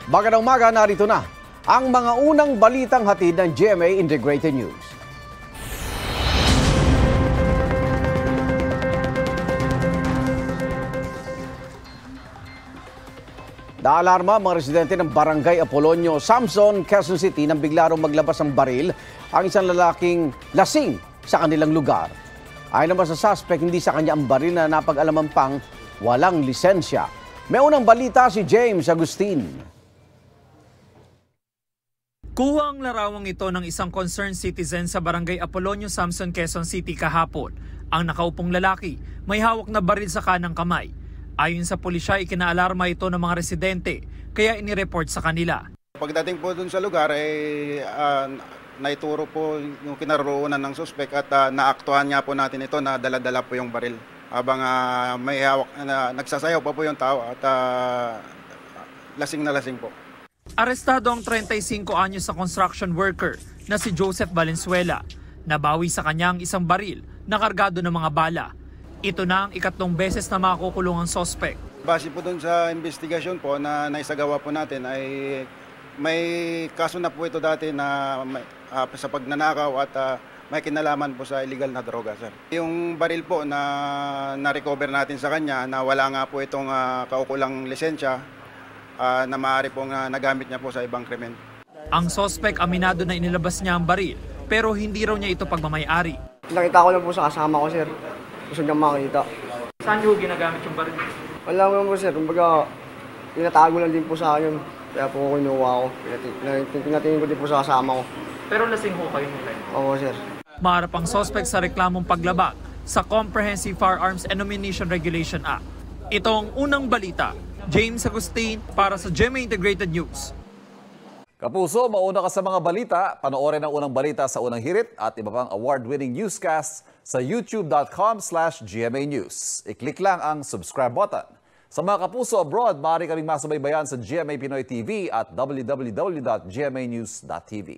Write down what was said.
Magandang umaga, narito na ang mga unang balitang hatid ng GMA Integrated News. Naalarma mga residente ng Barangay Apolonio, Samson, Quezon City nang bigla raw maglabas ng baril ang isang lalaking lasing sa kanilang lugar. Ayon naman sa suspect, hindi sa kanya ang baril na napag-alaman pang walang lisensya. May unang balita si James Agustin. Kuha ang larawang ito ng isang concerned citizen sa Barangay Apolonio, Samson, Quezon City kahapon. Ang nakaupong lalaki may hawak na baril sa kanang kamay. Ayon sa pulisya, ikinaalarma ito ng mga residente, kaya inireport sa kanila. Pagdating po dun sa lugar, naituro po yung kinaroroonan ng suspect at naaktuhan nga po natin ito na dala-dala po yung baril. Habang may hawak, nagsasayaw pa po yung tao at lasing na lasing po. Arestado ang 35 anyos sa construction worker na si Joseph Valenzuela. Nabawi sa kanya ang isang baril na kargado ng mga bala. Ito na ang ikatlong beses na makukulong ang suspect. Base po dun sa investigasyon po na naisagawa po natin ay may kaso na po ito dati na sa pagnanakaw at may kinalaman po sa illegal na droga, sir. Yung baril po na na-recover natin sa kanya na wala nga po itong kaukulang lisensya na maaari pong nagamit niya po sa ibang krimen. Ang suspect aminado na inilabas niya ang baril pero hindi raw niya ito pagmamayari. Nakita ko lang po sa kasama ko, sir. Gusto niyang makita. Saan niyo ginagamit yung baril? Wala ko lang po, sir. Kumbaga, pinatago lang din po sa akin. Kaya po kinuha ko. Pinatingin ko din po sa kasama ko. Pero lasing ho kayo nila. Oo, sir. Maharap ang suspect sa reklamong paglabag sa Comprehensive Firearms and Ammunition Regulation Act. Ito ang unang balita. James Agustin para sa GMA Integrated News. Kapuso, mauna ka sa mga balita. Panoorin ang unang balita sa Unang Hirit at iba pang award-winning newscasts sa youtube.com/GMA News. I-click lang ang subscribe button. Sa mga kapuso abroad, maaari ka ring masubaybayan sa GMA Pinoy TV at www.gmanews.tv.